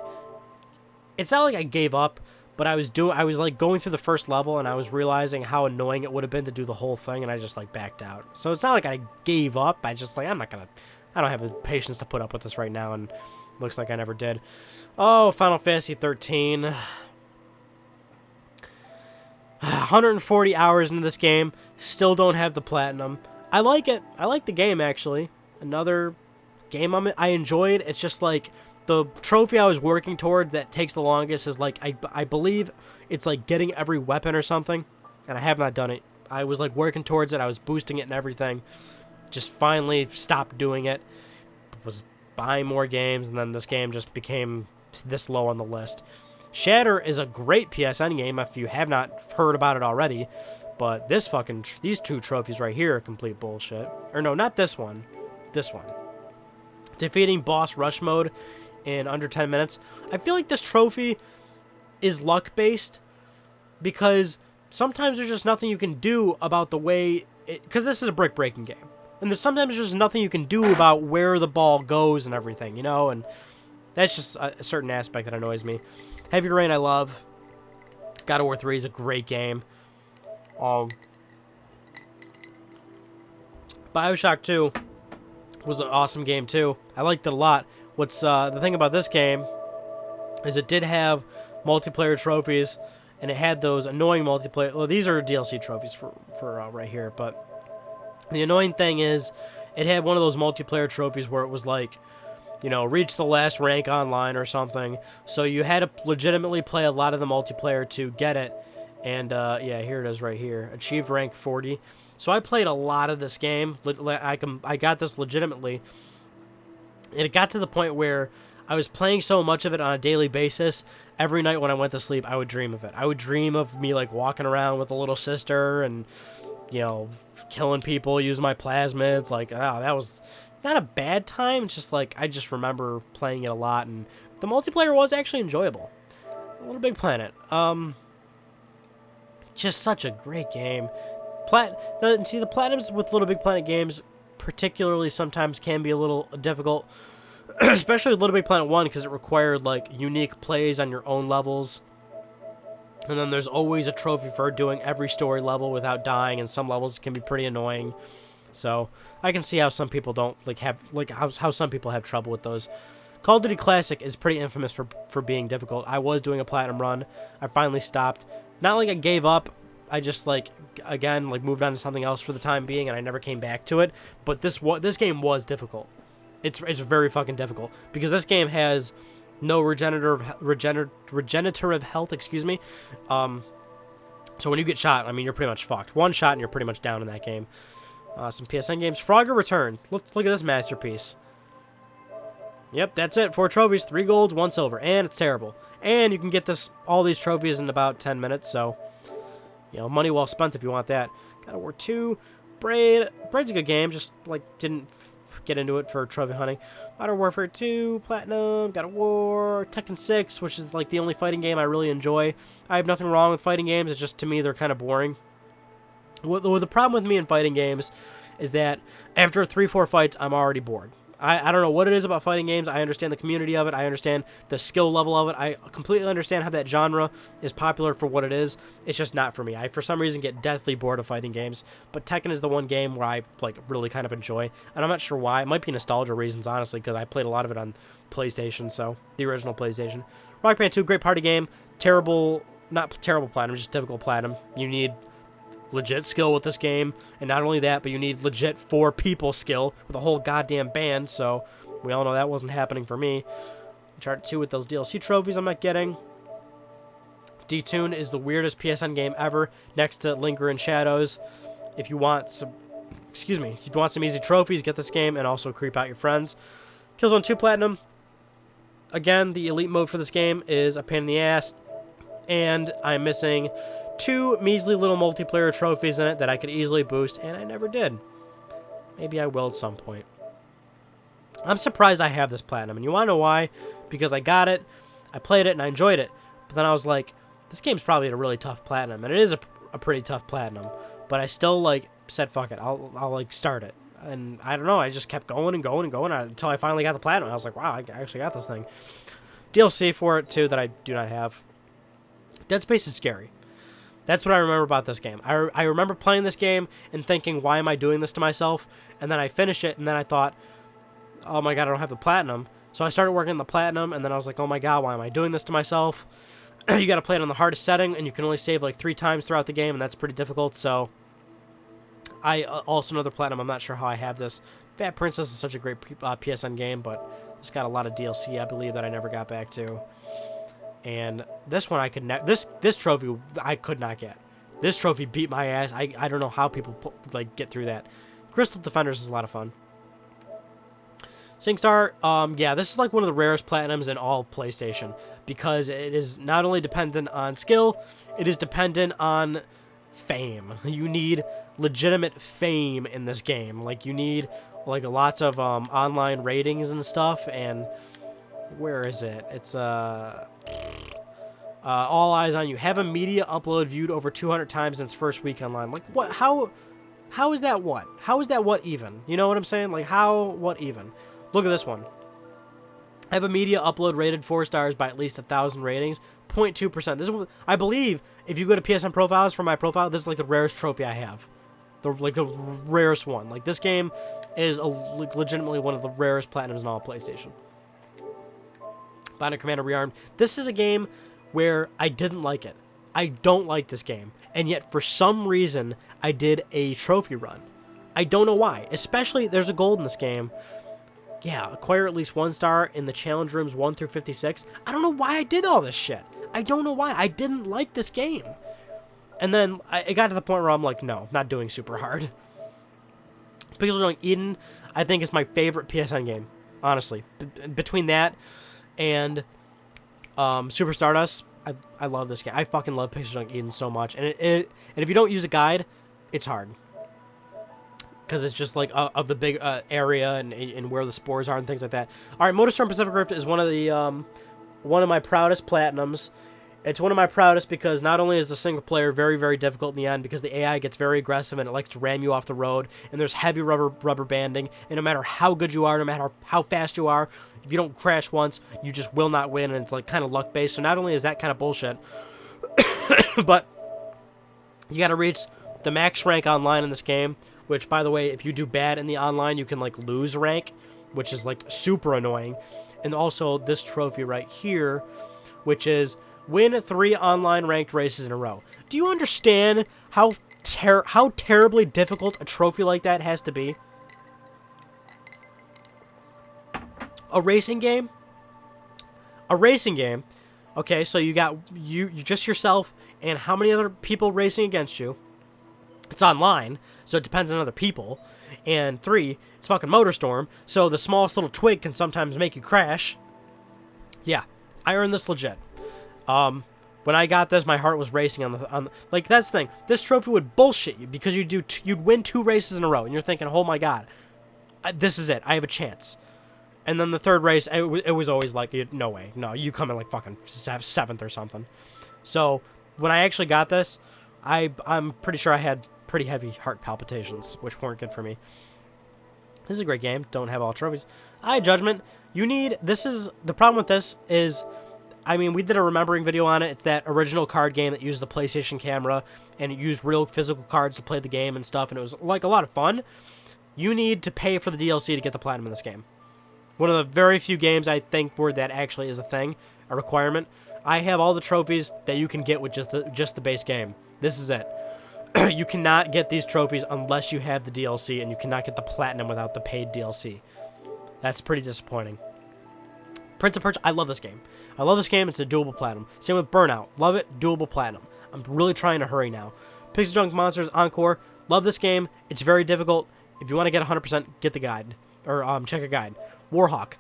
it's not like I gave up, but I was like going through the first level, and I was realizing how annoying it would have been to do the whole thing, and I just like backed out. So it's not like I gave up. I just like, I don't have the patience to put up with this right now, and looks like I never did. Oh, Final Fantasy 13. 140 hours into this game. Still don't have the platinum. I like it. I like the game, actually. Another game I enjoyed. It's just like the trophy I was working toward that takes the longest is like, I believe it's like getting every weapon or something, and I have not done it. I was like working towards it. I was boosting it and everything. Just finally stopped doing it. Was buying more games, and then this game just became this low on the list. Shatter is a great PSN game if you have not heard about it already, but these two trophies right here are complete bullshit. Or no, not this one. This one. Defeating boss rush mode in under 10 minutes. I feel like this trophy is luck-based because sometimes there's just nothing you can do about the way because this is a brick-breaking game. And sometimes there's nothing you can do about where the ball goes and everything, you know? And that's just a certain aspect that annoys me. Heavy Rain I love. God of War 3 is a great game. Bioshock 2 was an awesome game, too. I liked it a lot. What's the thing about this game is it did have multiplayer trophies, and it had those annoying multiplayer... Well, these are DLC trophies for right here, but... The annoying thing is, it had one of those multiplayer trophies where it was like, you know, reach the last rank online or something. So you had to legitimately play a lot of the multiplayer to get it. And, yeah, here it is right here. Achieved rank 40. So I played a lot of this game. I got this legitimately. And it got to the point where I was playing so much of it on a daily basis. Every night when I went to sleep, I would dream of it. I would dream of me, like, walking around with a little sister and... you know, killing people, using my plasmids, like, oh, that was not a bad time, it's just, like, I just remember playing it a lot, and the multiplayer was actually enjoyable. Little Big Planet, just such a great game. See, the platinums with Little Big Planet games, particularly sometimes can be a little difficult, especially with Little Big Planet 1, because it required, like, unique plays on your own levels. And then there's always a trophy for doing every story level without dying, and some levels can be pretty annoying. So I can see how some people don't how some people have trouble with those. Call of Duty Classic is pretty infamous for being difficult. I was doing a platinum run. I finally stopped. Not like I gave up. I just again moved on to something else for the time being, and I never came back to it. But this game was difficult. It's very fucking difficult because this game has no regenerative health. Excuse me. So when you get shot, I mean, you're pretty much fucked. One shot and you're pretty much down in that game. Some PSN games. Frogger Returns. Look at this masterpiece. Yep, that's it. 4 trophies, 3 golds, 1 silver, and it's terrible. And you can get all these trophies in about 10 minutes, so money well spent if you want that. God of War 2, Braid's a good game. Just didn't get into it for trophy hunting. Modern Warfare 2, Platinum, God of War, Tekken 6, which is the only fighting game I really enjoy. I have nothing wrong with fighting games. It's just to me they're kind of boring. The problem with me in fighting games is that after 3-4 fights, I'm already bored. I don't know what it is about fighting games. I understand the community of it. I understand the skill level of it. I completely understand how that genre is popular for what it is. It's just not for me. I, for some reason, get deathly bored of fighting games. But Tekken is the one game where I really kind of enjoy. And I'm not sure why. It might be nostalgia reasons, honestly, because I played a lot of it on PlayStation, so the original PlayStation. Rock Band 2, great party game. Not terrible platinum, just difficult platinum. You need legit skill with this game, and not only that, but you need legit 4 people skill with a whole goddamn band, so we all know that wasn't happening for me. Uncharted 2 with those DLC trophies I'm not getting. Detune is the weirdest PSN game ever, next to Linger in Shadows. If you want some easy trophies, get this game, and also creep out your friends. Killzone 2 Platinum. Again, the elite mode for this game is a pain in the ass, and I'm missing 2 measly little multiplayer trophies in it that I could easily boost, and I never did. Maybe I will at some point. I'm surprised I have this platinum, and you want to know why? Because I got it, I played it, and I enjoyed it. But then I was like, this game's probably a really tough platinum, and it is a pretty tough platinum. But I still said, fuck it, I'll start it. And I don't know, I just kept going and going and going until I finally got the platinum. I was like, wow, I actually got this thing. DLC for it too that I do not have. Dead Space is scary. That's what I remember about this game. I remember playing this game and thinking, why am I doing this to myself? And then I finished it, and then I thought, oh my god, I don't have the platinum. So I started working on the platinum, and then I was like, oh my god, why am I doing this to myself? You gotta play it on the hardest setting, and you can only save 3 times throughout the game, and that's pretty difficult, so I also know the platinum. I'm not sure how I have this. Fat Princess is such a great PSN game, but it's got a lot of DLC, I believe, that I never got back to. And this one I could this trophy I could not get. This trophy beat my ass. I don't know how people get through that. Crystal Defenders is a lot of fun. SingStar, yeah, this is one of the rarest platinums in all of PlayStation because it is not only dependent on skill, it is dependent on fame. You need legitimate fame in this game. You need lots of online ratings and stuff. And where is it? It's all eyes on you. Have a media upload viewed over 200 times in its first week online. What? How is that what? How is that what even? You know what I'm saying? What even? Look at this one. Have a media upload rated 4 stars by at least 1,000 ratings. 0.2%. This is, I believe, if you go to PSN profiles for my profile, this is the rarest trophy I have. The rarest one. This game is legitimately one of the rarest platinums in all PlayStation. Bionic Commando Rearmed. This is a game where I didn't like it. I don't like this game. And yet, for some reason, I did a trophy run. I don't know why. Especially, there's a gold in this game. Yeah, acquire at least 1 star in the challenge rooms 1 through 56. I don't know why I did all this shit. I don't know why. I didn't like this game. And then, it got to the point where I'm like, no, not doing super hard. Pixel Junk Eden, I think, is my favorite PSN game. Honestly. Between that and Super Stardust, I love this game. I fucking love Pixel Junk Eden so much. And and if you don't use a guide, it's hard. Because it's just of the big area and where the spores are and things like that. All right, MotorStorm Pacific Rift is one of my proudest platinums. It's one of my proudest because not only is the single player very, very difficult in the end because the AI gets very aggressive and it likes to ram you off the road, and there's heavy rubber banding, and no matter how good you are, no matter how fast you are, if you don't crash once, you just will not win, and it's kind of luck-based. So not only is that kind of bullshit, but you got to reach the max rank online in this game, which, by the way, if you do bad in the online, you can, like, lose rank, which is, like, super annoying. And also this trophy right here, which is win 3 online ranked races in a row. Do you understand how terribly difficult a trophy like that has to be? A racing game? A racing game. Okay, so you got you just yourself and how many other people racing against you? It's online, so it depends on other people. And 3, it's fucking MotorStorm, so the smallest little twig can sometimes make you crash. Yeah, I earned this legit. When I got this, my heart was racing on the like, that's the thing. This trophy would bullshit you because you'd win 2 races in a row, and you're thinking, oh my god, this is it. I have a chance. And then the 3rd race, it was always like, no way, no, you come in like fucking 7th or something. So when I actually got this, I'm pretty sure I had pretty heavy heart palpitations, which weren't good for me. This is a great game. Don't have all trophies. Judgment. This is the problem with this is, I mean, we did a remembering video on it. It's that original card game that used the PlayStation camera and it used real physical cards to play the game and stuff, and it was like a lot of fun. You need to pay for the DLC to get the platinum in this game. One of the very few games I think where that actually is a thing, a requirement. I have all the trophies that you can get with just the base game. This is it. You cannot get these trophies unless you have the DLC, and you cannot get the platinum without the paid DLC. That's pretty disappointing. Prince of Persia, I love this game. I love this game. It's a doable platinum. Same with Burnout. Love it. Doable platinum. I'm really trying to hurry now. Pixel Junk Monsters Encore. Love this game. It's very difficult. If you want to get 100%, get the guide. Or check a guide. Warhawk.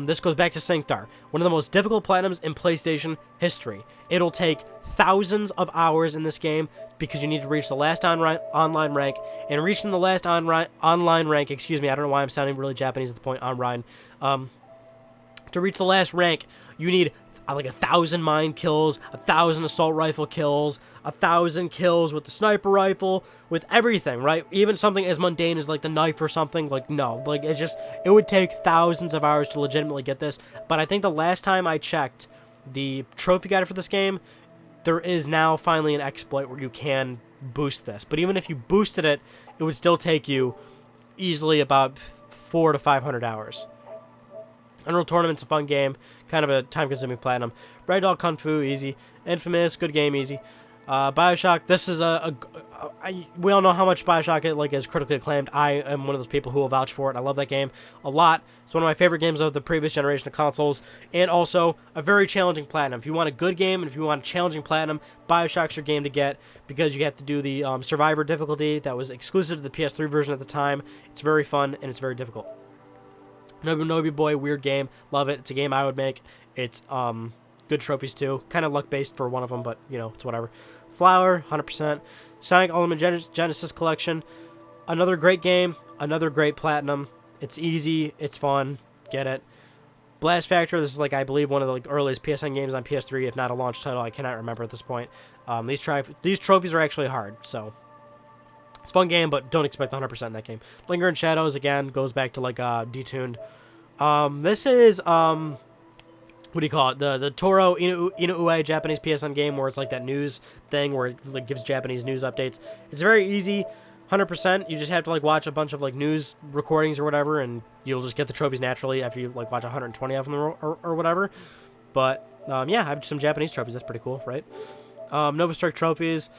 This goes back to SingStar. One of the most difficult platinums in PlayStation history. It'll take thousands of hours in this game because you need to reach the last online rank. And reaching the last online rank, excuse me, I don't know why I'm sounding really Japanese at the point, online. To reach the last rank, you need like 1,000 mine kills, 1,000 assault rifle kills, 1,000 kills with the sniper rifle, with everything, right? Even something as mundane as like the knife or something, like no, like it would take thousands of hours to legitimately get this. But I think the last time I checked the trophy guide for this game, there is now finally an exploit where you can boost this. But even if you boosted it, it would still take you easily about 400 to 500 hours. Unreal Tournament's a fun game, kind of a time-consuming platinum. Ragdoll Kung Fu, easy. Infamous, good game, easy. Bioshock, this is we all know how much Bioshock is critically acclaimed. I am one of those people who will vouch for it. I love that game a lot. It's one of my favorite games of the previous generation of consoles, and also a very challenging platinum. If you want a good game and if you want a challenging platinum, Bioshock's your game to get because you have to do the Survivor difficulty that was exclusive to the PS3 version at the time. It's very fun and it's very difficult. Nobu Boy, weird game. Love it. It's a game I would make. It's good trophies too. Kind of luck-based for one of them, but, you know, it's whatever. Flower, 100%. Sonic Ultimate Genesis Collection. Another great game. Another great platinum. It's easy. It's fun. Get it. Blast Factor, this is, like, I believe one of the earliest PSN games on PS3, if not a launch title. I cannot remember at this point. These trophies are actually hard, so... It's a fun game, but don't expect 100% in that game. Linger in Shadows, again, goes back to, like, Detuned. This is, what do you call it? The Toro Inoue Japanese PSN game where it's, like, that news thing where it, like, gives Japanese news updates. It's very easy, 100%. You just have to, like, watch a bunch of, like, news recordings or whatever, and you'll just get the trophies naturally after you, like, watch 120 of them or whatever. But, yeah, I have some Japanese trophies. That's pretty cool, right? Nova Strike trophies.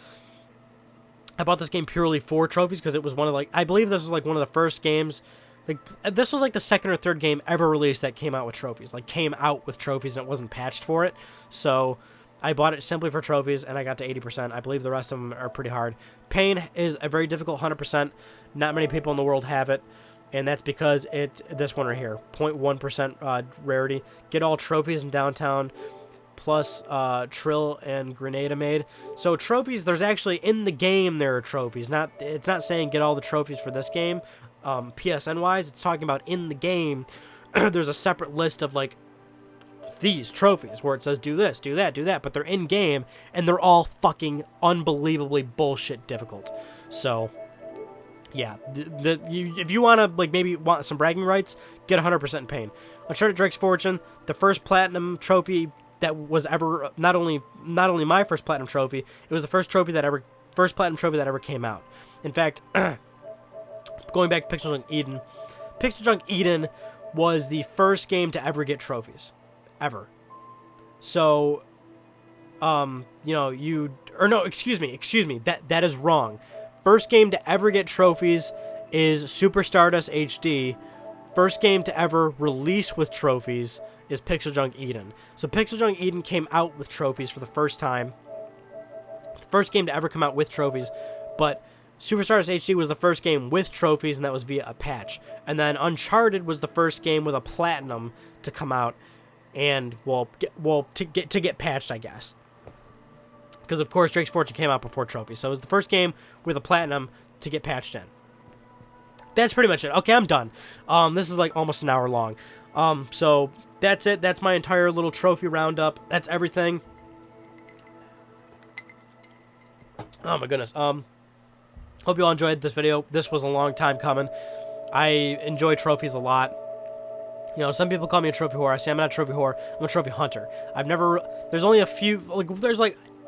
I bought this game purely for trophies because it was one of, like, I believe this was, like, one of the first games, like, this was, like, the second or third game ever released that came out with trophies, and it wasn't patched for it, so I bought it simply for trophies, and I got to 80%. I believe the rest of them are pretty hard. Pain is a very difficult 100%. Not many people in the world have it, and that's because this one right here, 0.1% rarity. Get all trophies in downtown, plus Trill and Grenada made. So trophies, there's actually in the game there are trophies. It's not saying get all the trophies for this game, PSN wise. It's talking about in the game. There's a separate list of like these trophies where it says do this, do that, do that, but they're in game and they're all fucking unbelievably bullshit difficult. So yeah, if you want to like maybe want some bragging rights, get 100% in Pain. Uncharted Drake's Fortune, the first platinum trophy that was ever not only my first platinum trophy, it was the first platinum trophy that ever came out. In fact, going back to Pixel Junk Eden. Pixel Junk Eden was the first game to ever get trophies. Ever. So, you know, excuse me, that is wrong. First game to ever get trophies is Super Stardust HD. First game to ever release with trophies is Pixel Junk Eden. So Pixel Junk Eden came out with trophies for the first time. The first game to ever come out with trophies, but Super Stardust HD was the first game with trophies, and that was via a patch. And then Uncharted was the first game with a platinum to come out, and to get patched, I guess. Because of course Drake's Fortune came out before trophies, so it was the first game with a platinum to get patched in. That's pretty much it. Okay, I'm done. This is like almost an hour long. So that's it. That's my entire little trophy roundup. That's everything. Oh my goodness. Hope you all enjoyed this video. This was a long time coming. I enjoy trophies a lot. You know, some people call me a trophy whore. I say I'm not a trophy whore. I'm a trophy hunter. There's only a few,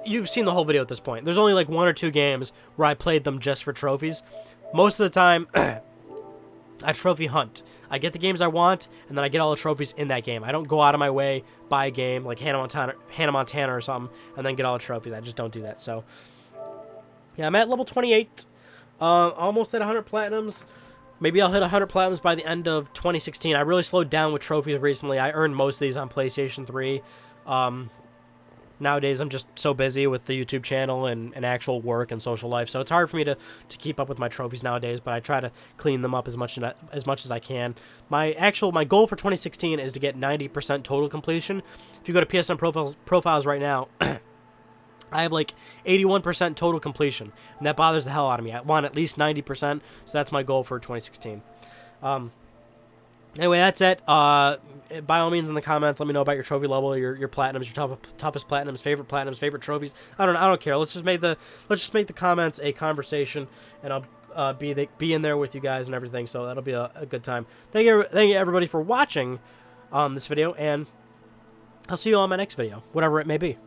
you've seen the whole video at this point. There's only like 1 or 2 games where I played them just for trophies. Most of the time, I trophy hunt. I get the games I want, and then I get all the trophies in that game. I don't go out of my way, buy a game like Hannah Montana or something, and then get all the trophies. I just don't do that. So, yeah, I'm at level 28. Almost at 100 platinums. Maybe I'll hit 100 platinums by the end of 2016. I really slowed down with trophies recently. I earned most of these on PlayStation 3. Nowadays, I'm just so busy with the YouTube channel and actual work and social life, so it's hard for me to keep up with my trophies nowadays, but I try to clean them up as much as I can. My goal for 2016 is to get 90% total completion. If you go to PSN profiles right now, I have like 81% total completion, and that bothers the hell out of me. I want at least 90%, so that's my goal for 2016. Anyway, that's it. By all means, in the comments, let me know about your trophy level, your platinums, your toughest platinums, favorite trophies. I don't care. Let's just make the comments a conversation, and I'll be in there with you guys and everything. So that'll be a good time. Thank you everybody for watching this video, and I'll see you on my next video, whatever it may be.